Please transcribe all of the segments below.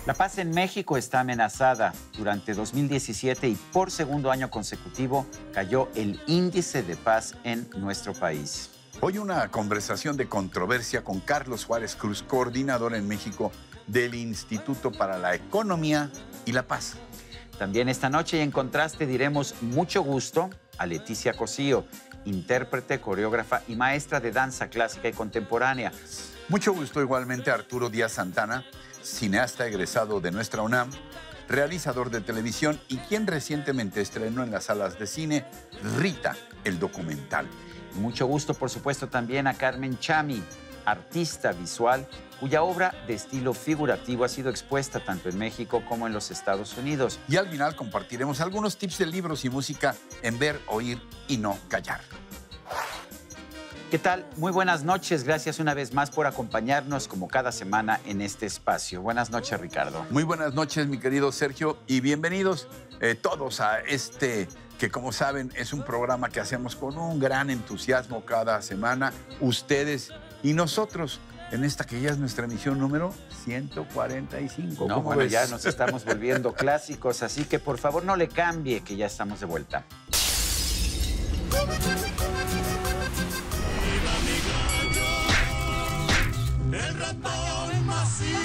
La paz en México está amenazada. Durante 2017 y por segundo año consecutivo cayó el índice de paz en nuestro país. Hoy una conversación de controversia con Carlos Juárez Cruz, coordinador en México del Instituto para la Economía y la Paz. También esta noche y en contraste diremos mucho gusto a Leticia Cosío, intérprete, coreógrafa y maestra de danza clásica y contemporánea. Mucho gusto igualmente a Arturo Díaz Santana, cineasta egresado de nuestra UNAM, realizador de televisión y quien recientemente estrenó en las salas de cine Rita, el documental. Y mucho gusto, por supuesto, también a Carmen Chami, artista visual, cuya obra de estilo figurativo ha sido expuesta tanto en México como en los Estados Unidos. Y al final compartiremos algunos tips de libros y música en Ver, Oír y No Callar. ¿Qué tal? Muy buenas noches. Gracias una vez más por acompañarnos como cada semana en este espacio. Buenas noches, Ricardo. Muy buenas noches, mi querido Sergio, y bienvenidos todos a este que, como saben, es un programa que hacemos con un gran entusiasmo cada semana, ustedes y nosotros, en esta que ya es nuestra emisión número 145. No, bueno, ves? Ya nos estamos volviendo clásicos, así que por favor no le cambie, que ya estamos de vuelta. El ratón Macías.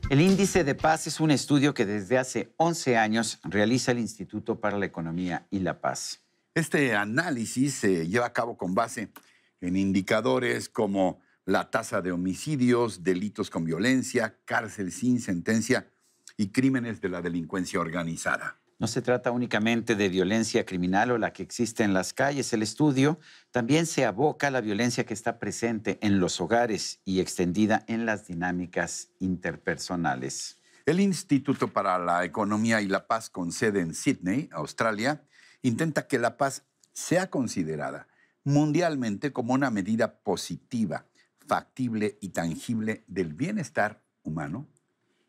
El índice de paz es un estudio que desde hace 11 años realiza el Instituto para la Economía y la Paz. Este análisis se lleva a cabo con base en indicadores como la tasa de homicidios, delitos con violencia, cárcel sin sentencia y crímenes de la delincuencia organizada. No se trata únicamente de violencia criminal o la que existe en las calles. El estudio también se aboca a la violencia que está presente en los hogares y extendida en las dinámicas interpersonales. El Instituto para la Economía y la Paz, con sede en Sydney, Australia, intenta que la paz sea considerada mundialmente como una medida positiva, factible y tangible del bienestar humano,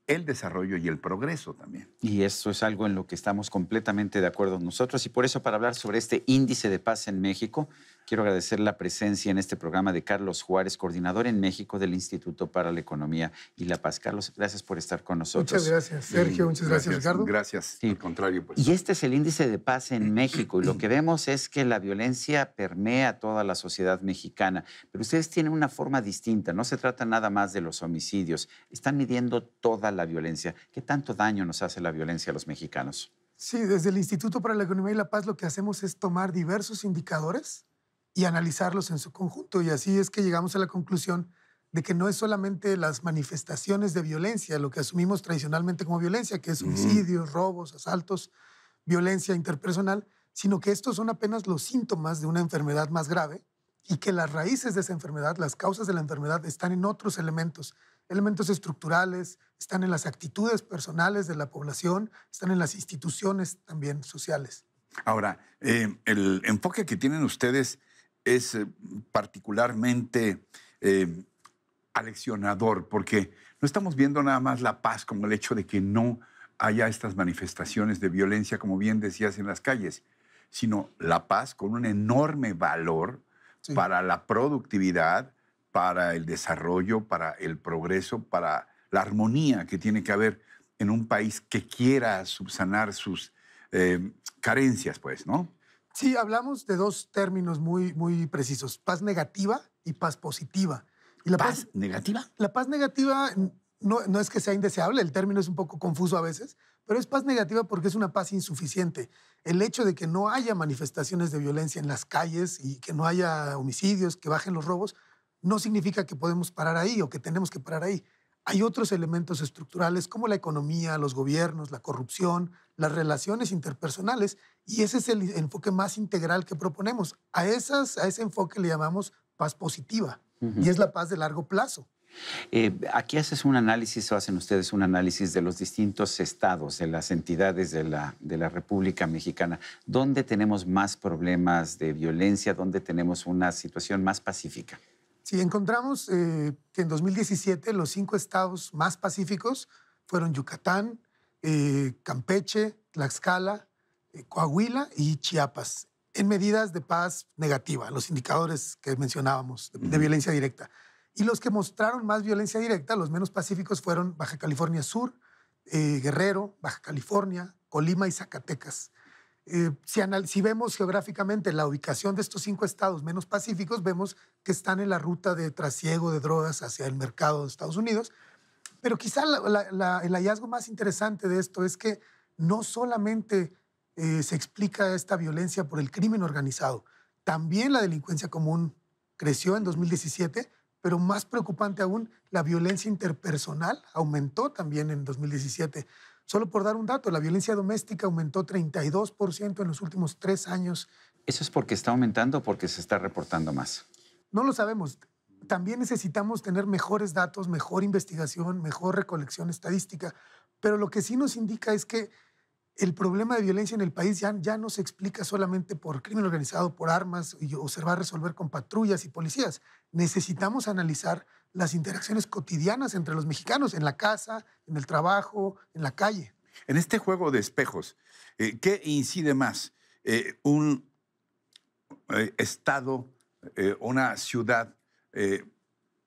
el desarrollo y el progreso también. Y eso es algo en lo que estamos completamente de acuerdo nosotros. Y por eso, para hablar sobre este índice de paz en México, quiero agradecer la presencia en este programa de Carlos Juárez, coordinador en México del Instituto para la Economía y la Paz. Carlos, gracias por estar con nosotros. Muchas gracias, Sergio. Muchas gracias, Ricardo. Gracias. Sí. Al contrario, pues. Y este es el índice de paz en México. Y lo que vemos es que la violencia permea toda la sociedad mexicana. Pero ustedes tienen una forma distinta. No se trata nada más de los homicidios. Están midiendo toda la violencia. ¿Qué tanto daño nos hace la violencia a los mexicanos? Sí, desde el Instituto para la Economía y la Paz lo que hacemos es tomar diversos indicadores y analizarlos en su conjunto. Y así es que llegamos a la conclusión de que no es solamente las manifestaciones de violencia, lo que asumimos tradicionalmente como violencia, que es homicidios, robos, asaltos, violencia interpersonal, sino que estos son apenas los síntomas de una enfermedad más grave y que las raíces de esa enfermedad, las causas de la enfermedad, están en otros elementos estructurales, están en las actitudes personales de la población, están en las instituciones también sociales. Ahora, el enfoque que tienen ustedes es particularmente aleccionador, porque no estamos viendo nada más la paz como el hecho de que no haya estas manifestaciones de violencia, como bien decías, en las calles, sino la paz con un enorme valor para la productividad, para el desarrollo, para el progreso, para la armonía que tiene que haber en un país que quiera subsanar sus carencias, pues, ¿no? Sí, hablamos de dos términos muy precisos, paz negativa y paz positiva. Y la ¿Paz negativa? La paz negativa no es que sea indeseable, el término es un poco confuso a veces, pero es paz negativa porque es una paz insuficiente. El hecho de que no haya manifestaciones de violencia en las calles y que no haya homicidios, que bajen los robos, no significa que podemos parar ahí o que tenemos que parar ahí. Hay otros elementos estructurales como la economía, los gobiernos, la corrupción, las relaciones interpersonales, y ese es el enfoque más integral que proponemos. A ese enfoque le llamamos paz positiva y es la paz de largo plazo. Aquí haces un análisis o hacen ustedes un análisis de los distintos estados, de las entidades de la República Mexicana. ¿Dónde tenemos más problemas de violencia? ¿Dónde tenemos una situación más pacífica? Sí, encontramos que en 2017 los 5 estados más pacíficos fueron Yucatán, Campeche, Tlaxcala, Coahuila y Chiapas, en medidas de paz negativa, los indicadores que mencionábamos de violencia directa. Y los que mostraron más violencia directa, los menos pacíficos, fueron Baja California Sur, Guerrero, Baja California, Colima y Zacatecas. Si vemos geográficamente la ubicación de estos 5 estados menos pacíficos, vemos que están en la ruta de trasiego de drogas hacia el mercado de Estados Unidos. Pero quizá el hallazgo más interesante de esto es que no solamente se explica esta violencia por el crimen organizado, también la delincuencia común creció en 2017, pero más preocupante aún, la violencia interpersonal aumentó también en 2017. Solo por dar un dato, la violencia doméstica aumentó 32% en los últimos 3 años. ¿Eso es porque está aumentando o porque se está reportando más? No lo sabemos. También necesitamos tener mejores datos, mejor investigación, mejor recolección estadística. Pero lo que sí nos indica es que el problema de violencia en el país ya no se explica solamente por crimen organizado, por armas, o se va a resolver con patrullas y policías. Necesitamos analizar las interacciones cotidianas entre los mexicanos, en la casa, en el trabajo, en la calle. En este juego de espejos, ¿qué incide más? ¿Un estado, una ciudad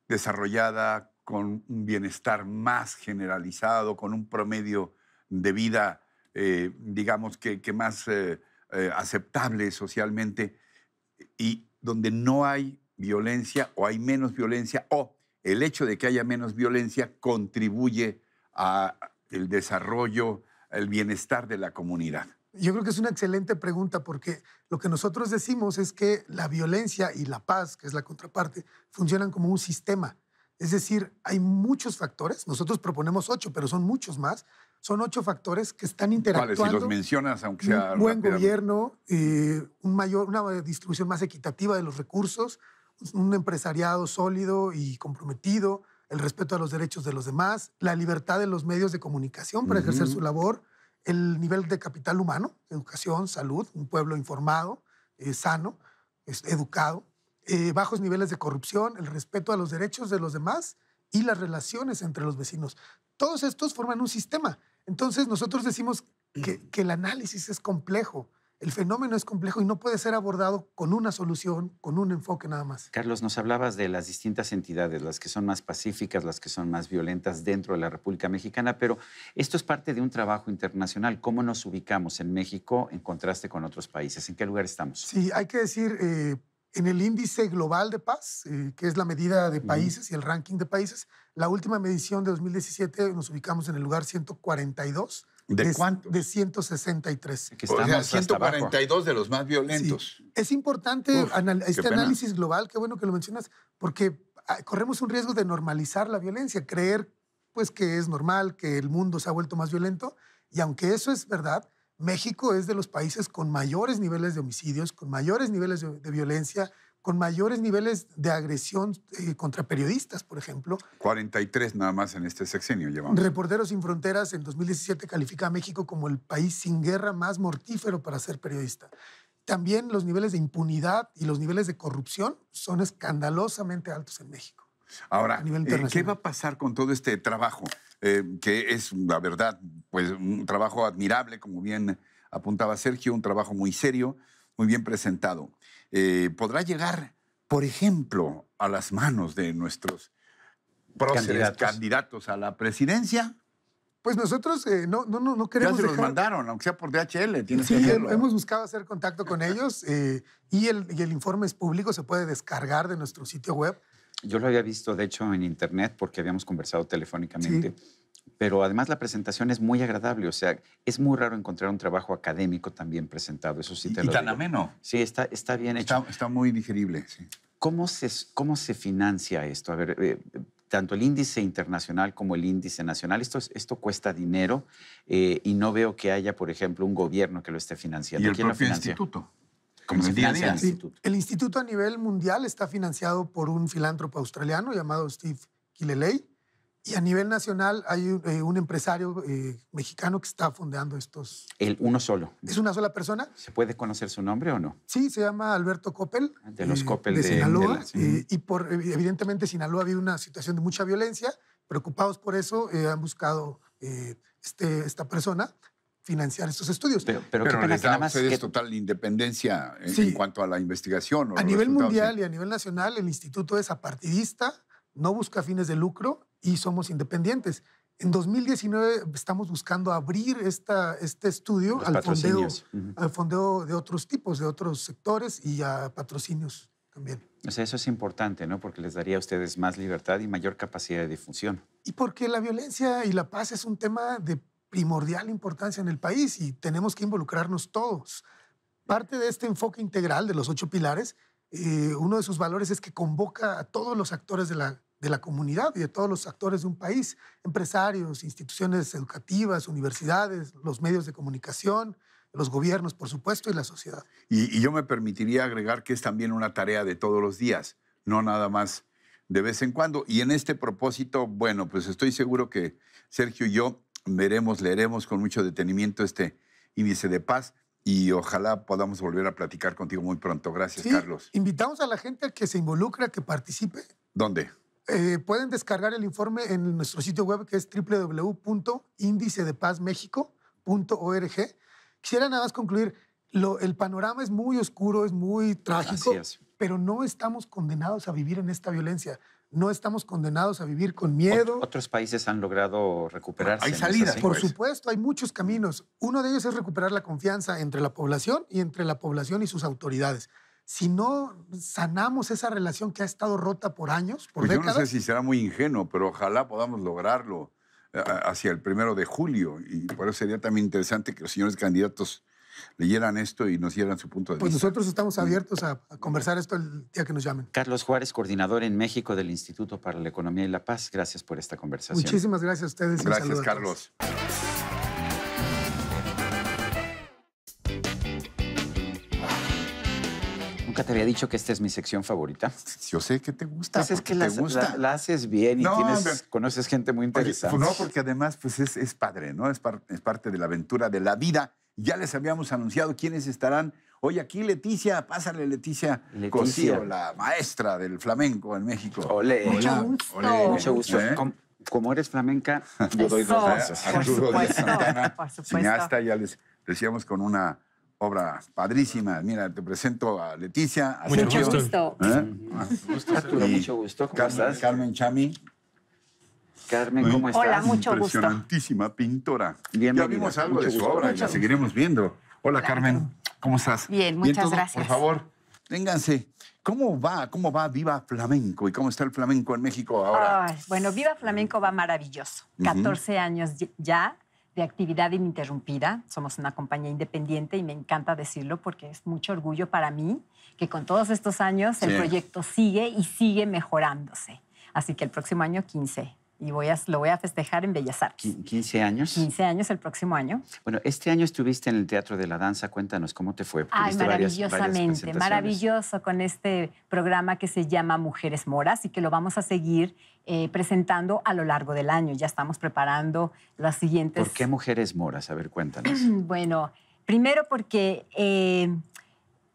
desarrollada con un bienestar más generalizado, con un promedio de vida digamos que más aceptable socialmente, y donde no hay violencia o hay menos violencia, o el hecho de que haya menos violencia contribuye al desarrollo, al bienestar de la comunidad? Yo creo que es una excelente pregunta, porque lo que nosotros decimos es que la violencia y la paz, que es la contraparte, funcionan como un sistema. Es decir, hay muchos factores. Nosotros proponemos 8, pero son muchos más. Son 8 factores que están interactuando. ¿Cuáles? Si los mencionas, aunque sea un buen gobierno, una distribución más equitativa de los recursos, un empresariado sólido y comprometido, el respeto a los derechos de los demás, la libertad de los medios de comunicación para ejercer su labor, el nivel de capital humano, educación, salud, un pueblo informado, sano, educado, bajos niveles de corrupción, el respeto a los derechos de los demás y las relaciones entre los vecinos. Todos estos forman un sistema. Entonces nosotros decimos que el análisis es complejo, el fenómeno es complejo y no puede ser abordado con una solución, con un enfoque nada más. Carlos, nos hablabas de las distintas entidades, las que son más pacíficas, las que son más violentas dentro de la República Mexicana, pero esto es parte de un trabajo internacional. ¿Cómo nos ubicamos en México en contraste con otros países? ¿En qué lugar estamos? Sí, hay que decir, en el índice global de paz, que es la medida de países y el ranking de países, la última medición de 2017 nos ubicamos en el lugar 142. ¿De cuántos? De 163. O sea, 142 de los más violentos. Sí. Es importante este análisis global, qué bueno que lo mencionas, porque corremos un riesgo de normalizar la violencia, creer pues, que es normal, que el mundo se ha vuelto más violento, y aunque eso es verdad, México es de los países con mayores niveles de homicidios, con mayores niveles de violencia, con mayores niveles de agresión contra periodistas, por ejemplo. 43 nada más en este sexenio llevamos. Reporteros Sin Fronteras en 2017 califica a México como el país sin guerra más mortífero para ser periodista. También los niveles de impunidad y los niveles de corrupción son escandalosamente altos en México. Ahora, ¿qué va a pasar con todo este trabajo? Que es, la verdad, pues un trabajo admirable, como bien apuntaba Sergio, un trabajo muy serio, muy bien presentado. ¿Podrá llegar, por ejemplo, a las manos de nuestros próceres candidatos a la presidencia? Pues nosotros no queremos Ya se los mandaron, aunque sea por DHL. Tienes sí, que hacerlo. Hemos buscado hacer contacto con ellos y el informe es público, se puede descargar de nuestro sitio web. Yo lo había visto, de hecho, en internet porque habíamos conversado telefónicamente. Sí. Pero además la presentación es muy agradable. O sea, es muy raro encontrar un trabajo académico tan bien presentado. Eso sí te lo digo. Y tan ameno. Sí, está bien hecho. Está muy digerible, sí. ¿Cómo se financia esto? A ver, tanto el índice internacional como el índice nacional, esto cuesta dinero y no veo que haya, por ejemplo, un gobierno que lo esté financiando. ¿Y el propio instituto? ¿Cómo se el día a financia el día. Sí, instituto? el instituto a nivel mundial está financiado por un filántropo australiano llamado Steve Kileley. Y a nivel nacional hay un empresario mexicano que está fondeando estos. El uno solo. Es una sola persona. ¿Se puede conocer su nombre o no? Sí, se llama Alberto Coppel. De los Coppel de de Sinaloa. la- Y evidentemente Sinaloa había una situación de mucha violencia. Preocupados por eso, han buscado esta persona financiar estos estudios. Pero Pero qué pena les que da nada a más ustedes que total independencia en, Sí. en cuanto a la investigación. O A los nivel resultados, mundial sí. y a nivel nacional, el instituto es apartidista, no busca fines de lucro y somos independientes. En 2019 estamos buscando abrir este estudio los al patrocinios. Ujú. fondeo de otros tipos, de otros sectores y a patrocinios también. O sea, eso es importante, ¿no? Porque les daría a ustedes más libertad y mayor capacidad de difusión. Y porque la violencia y la paz es un tema de primordial importancia en el país y tenemos que involucrarnos todos. Parte de este enfoque integral de los 8 pilares, uno de sus valores es que convoca a todos los actores de la comunidad y de todos los actores de un país, empresarios, instituciones educativas, universidades, los medios de comunicación, los gobiernos, por supuesto, y la sociedad. Y yo me permitiría agregar que es también una tarea de todos los días, no nada más de vez en cuando. Y en este propósito, bueno, pues estoy seguro que Sergio y yo leeremos con mucho detenimiento este índice de paz y ojalá podamos volver a platicar contigo muy pronto. Gracias, Sí, Carlos. invitamos a la gente a que se involucre, a que participe. ¿Dónde? Pueden descargar el informe en nuestro sitio web que es www.indicedepazmexico.org. Quisiera nada más concluir, el panorama es muy oscuro, es muy trágico, Así es. pero no estamos condenados a vivir en esta violencia. No estamos condenados a vivir con miedo. Otros países han logrado recuperarse. Hay ¿no es salidas, así? Por pues. supuesto, hay muchos caminos. Uno de ellos es recuperar la confianza entre la población y entre la población y sus autoridades. Si no sanamos esa relación que ha estado rota por años, por Pues yo no décadas, sé si será muy ingenuo, pero ojalá podamos lograrlo hacia el 1 de julio. Y por eso sería también interesante que los señores candidatos leyeran esto y nos dieran su punto de pues vista. nosotros estamos abiertos a conversar esto el día que nos llamen. Carlos Juárez, coordinador en México del Instituto para la Economía y la Paz. Gracias por esta conversación. Muchísimas gracias a ustedes. y un Gracias, saludo a todos. Carlos. Nunca te había dicho que esta es mi sección favorita. Yo sé que te gusta. Pues es que porque te gusta. la haces bien y No, conoces gente muy Oye, interesante. no, porque además pues es padre, ¿no? Es parte de la aventura de la vida. Ya les habíamos anunciado quiénes estarán hoy aquí. Leticia, pásale, Leticia Cosío, la maestra del flamenco en México. Ole. Mucho Hola, gusto. ole. Mucho gusto. ¿Eh? Como eres flamenca, yo doy Eso. dos besos. Por Arturo Díaz supuesto, Santana, por supuesto. cineasta, ya les decíamos con una obra padrísima. Mira, te presento a Leticia, a Mucho Sergio. gusto. Arturo, Y mucho gusto. ¿Cómo estás? Carmen Chami. Carmen, ¿cómo estás? Hola, mucho gusto. Impresionantísima pintora. Bienvenida. Ya vimos algo de Mucho su gusto. obra y la seguiremos viendo. Hola, Claro. Carmen. ¿Cómo estás? Bien, muchas todo? gracias. Por favor, vénganse. ¿Cómo va Viva Flamenco? ¿Y cómo está el flamenco en México ahora? Ay, bueno, Viva Flamenco va maravilloso. 14 años ya de actividad ininterrumpida. Somos una compañía independiente y me encanta decirlo porque es mucho orgullo para mí que con todos estos años el Sí. proyecto sigue y sigue mejorándose. Así que el próximo año 15 y lo voy a festejar en Bellas Artes. 15 años. 15 años el próximo año. Bueno, este año estuviste en el Teatro de la Danza. Cuéntanos cómo te fue. Ay, Tuviste varias maravillosamente, presentaciones. maravilloso con este programa que se llama Mujeres Moras y que lo vamos a seguir presentando a lo largo del año. Ya estamos preparando las siguientes... ¿Por qué Mujeres Moras? A ver, cuéntanos. Bueno, primero porque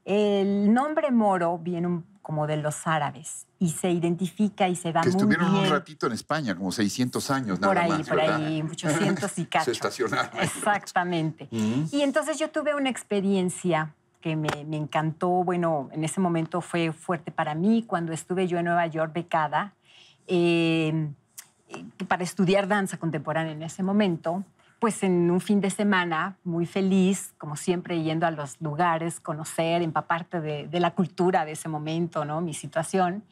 el nombre moro viene como de los árabes y se identifica y se da Que muy estuvieron bien. un ratito en España, como 600 años Por nada ahí, más, por ¿verdad? ahí, 800 y cacho. Se estacionaron ahí. Exactamente. Y entonces yo tuve una experiencia que me encantó. Bueno, en ese momento fue fuerte para mí cuando estuve yo en Nueva York becada para estudiar danza contemporánea en ese momento. Pues en un fin de semana, muy feliz, como siempre, yendo a los lugares, conocer, empaparte de la cultura de ese momento, ¿no? Mi situación.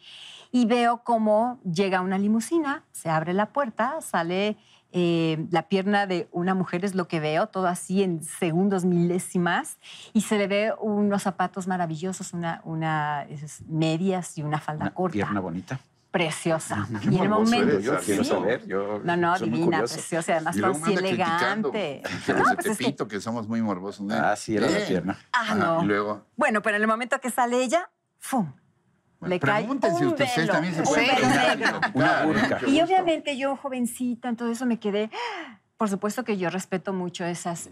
Y veo cómo llega una limusina, se abre la puerta, sale la pierna de una mujer, es lo que veo, todo así en segundos, milésimas, y se le ve unos zapatos maravillosos, unas medias y una falda Una corta. pierna bonita. Preciosa. Qué Y en el morboso momento... eres, Yo quiero Sí. saber. Yo No, soy muy divina, curioso. preciosa, y además Y luego así me anda criticando elegante. que los de pues es que- Tepito, que somos muy morbosos. ¿No? Ah, sí, era la pierna. Ah, Ajá, no. y luego, Bueno, pero en el momento que sale ella, ¡fum! bueno, Le cae pregúntense un ustedes velo, también se un pueden velo preguntar, negro. platicar, Una burka. Qué Y gusto. obviamente yo, jovencita, en todo eso me quedé... Por supuesto que yo respeto mucho esas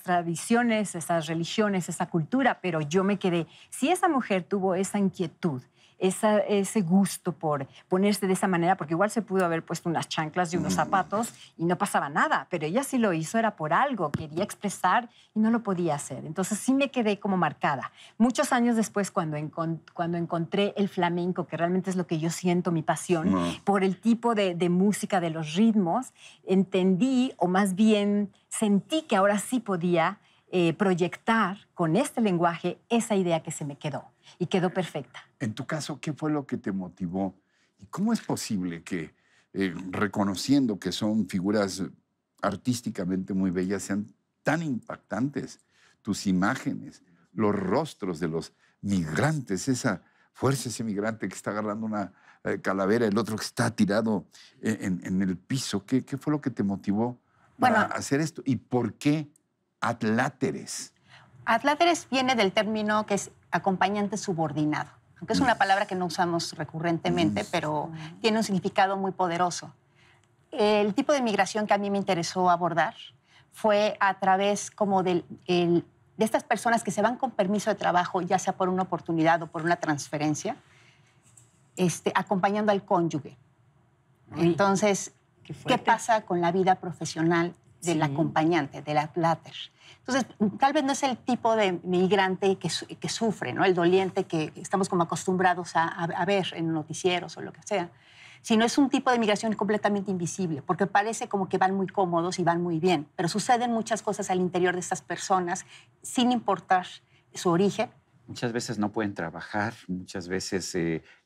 tradiciones, esas religiones, esa cultura, pero yo me quedé... Si esa mujer tuvo esa inquietud, ese gusto por ponerse de esa manera, porque igual se pudo haber puesto unas chanclas y unos zapatos y no pasaba nada, pero ella sí lo hizo, era por algo, quería expresar y no lo podía hacer. Entonces sí me quedé como marcada. Muchos años después, cuando encontré el flamenco, que realmente es lo que yo siento, mi pasión, por el tipo de música, de los ritmos, entendí, o más bien sentí que ahora sí podía proyectar con este lenguaje esa idea que se me quedó y quedó perfecta. En tu caso, ¿qué fue lo que te motivó? ¿Y cómo es posible que, reconociendo que son figuras artísticamente muy bellas, sean tan impactantes tus imágenes, los rostros de los migrantes, esa fuerza, ese migrante que está agarrando una calavera, el otro que está tirado en el piso? ¿Qué fue lo que te motivó para hacer esto? ¿Y por qué Atláteres? Atláteres viene del término que es acompañante subordinado, aunque es una palabra que no usamos recurrentemente, pero tiene un significado muy poderoso. El tipo de migración que a mí me interesó abordar fue a través como de estas personas que se van con permiso de trabajo, ya sea por una oportunidad o por una transferencia, acompañando al cónyuge. Entonces, ¿qué pasa con la vida profesional del acompañante, del atláter? Entonces, tal vez no es el tipo de migrante que sufre, ¿no? El doliente que estamos como acostumbrados a ver en noticieros o lo que sea, sino es un tipo de migración completamente invisible, porque parece como que van muy cómodos y van muy bien, pero suceden muchas cosas al interior de estas personas sin importar su origen. Muchas veces no pueden trabajar, muchas veces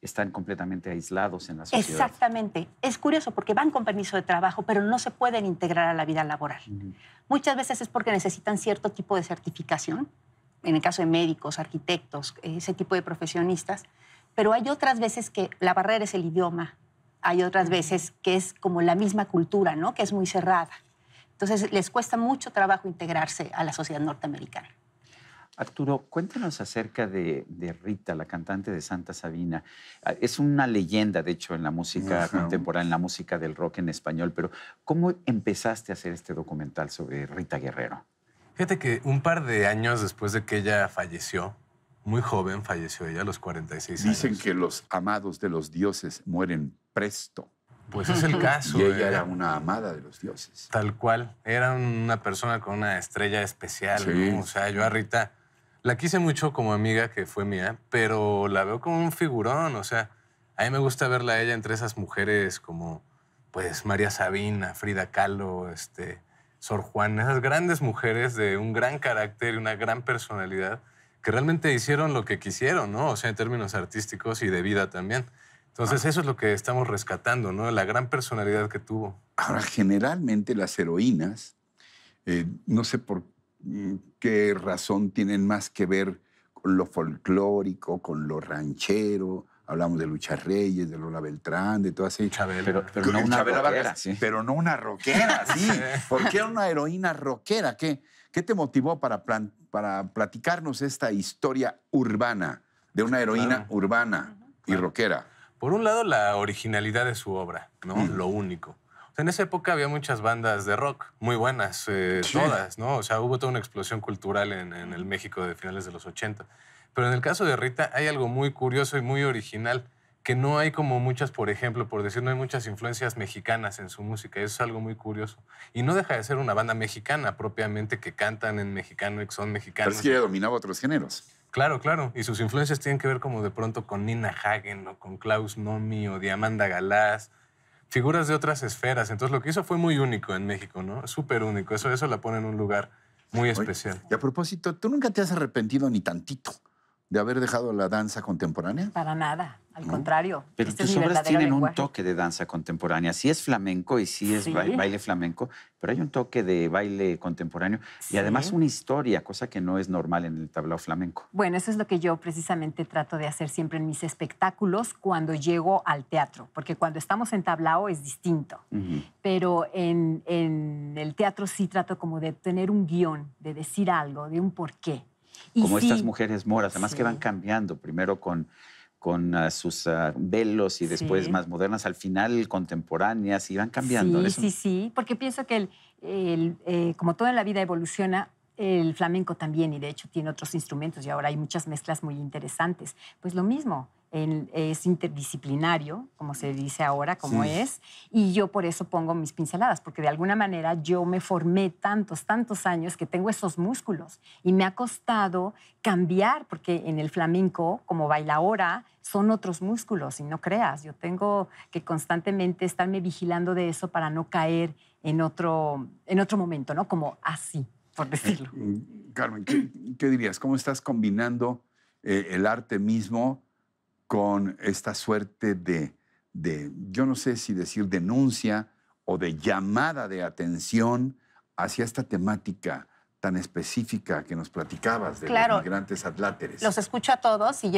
están completamente aislados en la sociedad. Exactamente. Es curioso porque van con permiso de trabajo, pero no se pueden integrar a la vida laboral. Muchas veces es porque necesitan cierto tipo de certificación, en el caso de médicos, arquitectos, ese tipo de profesionistas, pero hay otras veces que la barrera es el idioma, hay otras veces que es como la misma cultura, ¿no? Que es muy cerrada. Entonces les cuesta mucho trabajo integrarse a la sociedad norteamericana. Arturo, cuéntanos acerca de Rita, la cantante de Santa Sabina. Es una leyenda, de hecho, en la música contemporánea, en la música del rock en español, pero ¿cómo empezaste a hacer este documental sobre Rita Guerrero? Fíjate que un par de años después de que ella falleció, muy joven falleció ella, a los 46 años. Dicen que los amados de los dioses mueren presto. Pues es el caso. Y ella era una amada de los dioses. Tal cual. Era una persona con una estrella especial, Sí. ¿no? O sea, yo a Rita la quise mucho como amiga, que fue mía, pero la veo como un figurón. O sea, a mí me gusta verla a ella entre esas mujeres como, pues, María Sabina, Frida Kahlo, Sor Juana, esas grandes mujeres de un gran carácter y una gran personalidad que realmente hicieron lo que quisieron, ¿no? O sea, en términos artísticos y de vida también. Entonces, eso es lo que estamos rescatando, ¿no? La gran personalidad que tuvo. Ahora, generalmente las heroínas, no sé por qué razón, tienen más que ver con lo folclórico, con lo ranchero. Hablamos de Lucha Reyes, de Lola Beltrán, de todas esas. Pero no una Chabela rockera, Vargas, sí. pero no una rockera, sí. ¿Por qué una heroína rockera? ¿Qué te motivó para platicarnos esta historia urbana de una heroína urbana y rockera? Por un lado, la originalidad de su obra, ¿no? Lo único. O sea, en esa época había muchas bandas de rock muy buenas, todas, ¿no? O sea, hubo toda una explosión cultural en el México de finales de los 80. Pero en el caso de Rita hay algo muy curioso y muy original, que no hay como muchas, por ejemplo, por decir, no hay muchas influencias mexicanas en su música. Eso es algo muy curioso. Y no deja de ser una banda mexicana propiamente, que cantan en mexicano y que son mexicanos. Pero es que ella dominaba otros géneros. Claro, claro. Y sus influencias tienen que ver como de pronto con Nina Hagen o con Klaus Nomi o Diamanda Galás. Figuras de otras esferas. Entonces, lo que hizo fue muy único en México, ¿no? Súper único. Eso la pone en un lugar muy especial. Y a propósito, tú nunca te has arrepentido ni tantito de haber dejado la danza contemporánea? Para nada, al contrario. Pero Este tus es mi obras verdadero tienen un lenguaje. toque de danza contemporánea. Sí es flamenco y sí es Sí. baile flamenco, pero hay un toque de baile contemporáneo y además Sí. una historia, cosa que no es normal en el tablao flamenco. Bueno, eso es lo que yo precisamente trato de hacer siempre en mis espectáculos cuando llego al teatro, porque cuando estamos en tablao es distinto, Ujú. pero en el teatro sí trato como de tener un guión, de decir algo, de un porqué. Y Como sí, estas mujeres moras, además Sí. que van cambiando, primero con sus velos y después Sí. más modernas, al final contemporáneas y van cambiando. Sí, Eso- sí, porque pienso que como todo en la vida evoluciona, el flamenco también, y de hecho tiene otros instrumentos, y ahora hay muchas mezclas muy interesantes. Pues lo mismo, es interdisciplinario, como se dice ahora, como es, y yo por eso pongo mis pinceladas, porque de alguna manera yo me formé tantos años que tengo esos músculos, y me ha costado cambiar, porque en el flamenco, como bailaora, son otros músculos, y no creas, yo tengo que constantemente estarme vigilando de eso para no caer en otro momento, ¿no? Como así, por decirlo. Carmen, ¿qué dirías? ¿Cómo estás combinando el arte mismo con esta suerte de, yo no sé si decir denuncia o de llamada de atención hacia esta temática tan específica que nos platicabas de Claro. los migrantes atláteres? Los escucho a todos y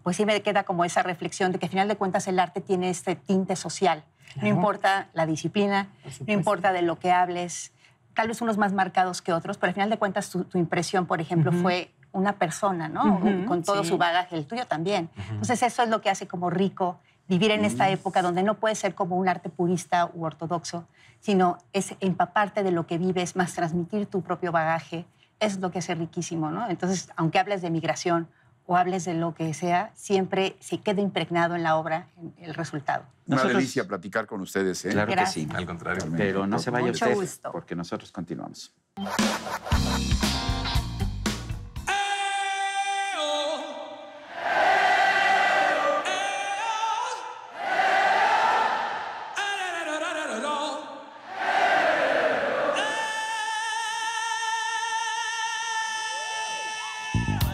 pues sí me queda como esa reflexión de que al final de cuentas el arte tiene este tinte social. No Claro. importa la disciplina, Por supuesto. no importa de lo que hables, tal vez unos más marcados que otros, pero al final de cuentas tu impresión, por ejemplo, fue una persona, ¿no? Ujú, Con todo sí. su bagaje, el tuyo también. Entonces eso es lo que hace como rico vivir en esta época donde no puede ser como un arte purista u ortodoxo, sino es empaparte de lo que vives, más transmitir tu propio bagaje. Es lo que hace riquísimo, ¿no? Entonces, aunque hables de migración o hables de lo que sea, siempre se queda impregnado en la obra el resultado. Una Nosotros- delicia platicar con ustedes, ¿eh? Claro que Gracias. sí. Al contrario. Pero no se vaya Mucho usted, gusto. porque nosotros continuamos.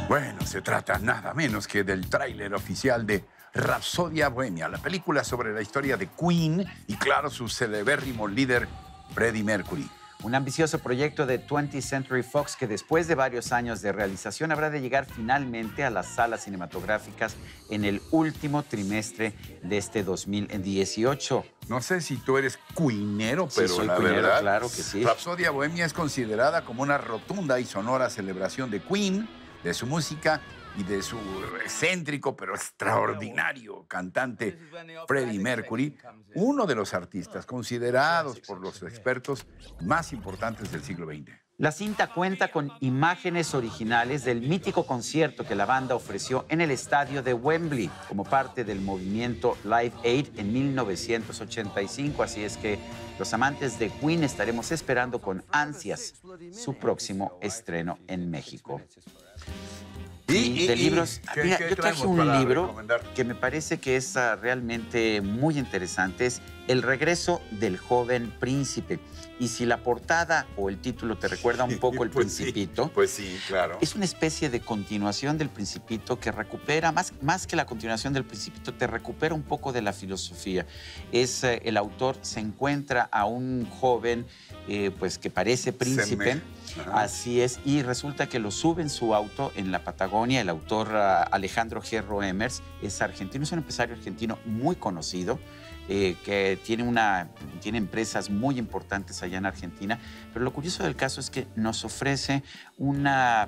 Bueno, se trata nada menos que del tráiler oficial de Rapsodia Bohemia, la película sobre la historia de Queen y, claro, su celebérrimo líder, Freddie Mercury. Un ambicioso proyecto de 20th Century Fox que después de varios años de realización habrá de llegar finalmente a las salas cinematográficas en el último trimestre de este 2018. No sé si tú eres cuinero, Sí, pero soy la cuinero, verdad, claro que sí. Rapsodia Bohemia es considerada como una rotunda y sonora celebración de Queen, de su música y de su excéntrico pero extraordinario cantante Freddie Mercury, uno de los artistas considerados por los expertos más importantes del siglo XX. La cinta cuenta con imágenes originales del mítico concierto que la banda ofreció en el estadio de Wembley como parte del movimiento Live Aid en 1985. Así es que los amantes de Queen estaremos esperando con ansias su próximo estreno en México. Y de libros, ¿qué mira, yo traje traemos un para libro recomendar? que me parece que es realmente muy interesante. Es El regreso del joven príncipe. Y si la portada o el título te recuerda un poco El Pues sí, Principito, pues sí, claro. es una especie de continuación del Principito que recupera, más que la continuación del Principito, te recupera un poco de la filosofía. El autor se encuentra a un joven pues que parece príncipe. Ajá. Así es, y resulta que lo sube en su auto en la Patagonia. El autor Alejandro G. Roemers es argentino, es un empresario argentino muy conocido, que tiene empresas muy importantes allá en Argentina. Pero lo curioso del caso es que nos ofrece una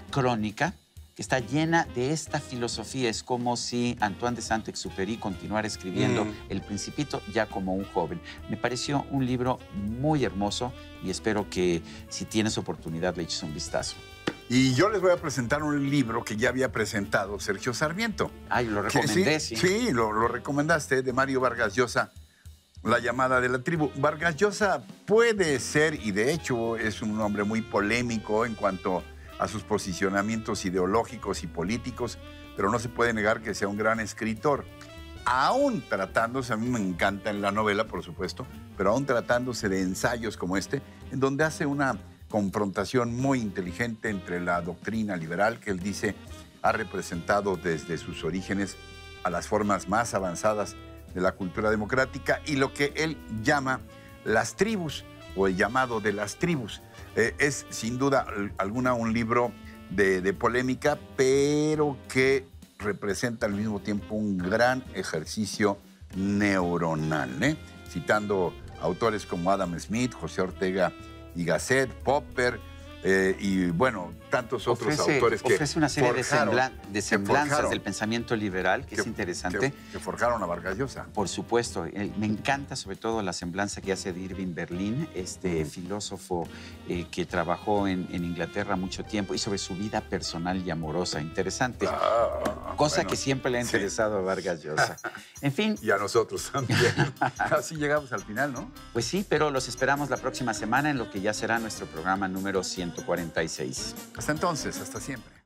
crónica que está llena de esta filosofía. Es como si Antoine de Saint-Exupéry continuara escribiendo El Principito ya como un joven. Me pareció un libro muy hermoso y espero que si tienes oportunidad le eches un vistazo. Y yo les voy a presentar un libro que ya había presentado Sergio Sarmiento. Ay, lo Que recomendé, sí. Sí, lo recomendaste, de Mario Vargas Llosa, La llamada de la tribu. Vargas Llosa puede ser, y de hecho es un hombre muy polémico en cuanto a sus posicionamientos ideológicos y políticos, pero no se puede negar que sea un gran escritor. Aún tratándose, a mí me encanta en la novela, por supuesto, pero aún tratándose de ensayos como este, en donde hace una confrontación muy inteligente entre la doctrina liberal, que él dice ha representado desde sus orígenes a las formas más avanzadas de la cultura democrática y lo que él llama las tribus o el llamado de las tribus. Es sin duda alguna un libro de polémica, pero que representa al mismo tiempo un gran ejercicio neuronal, citando autores como Adam Smith, José Ortega y Gasset, Popper, y bueno, tantos otros autores que ofrece una serie de semblanzas del pensamiento liberal, que es interesante. Que forjaron a Vargas Llosa. Por supuesto. Me encanta sobre todo la semblanza que hace de Irving Berlin, este filósofo que trabajó en Inglaterra mucho tiempo, y sobre su vida personal y amorosa. Interesante. Cosa que siempre le ha interesado a Vargas Llosa. En fin. Y a nosotros también. Así llegamos al final, ¿no? Pues sí, pero los esperamos la próxima semana en lo que ya será nuestro programa número 146. Hasta entonces, hasta siempre.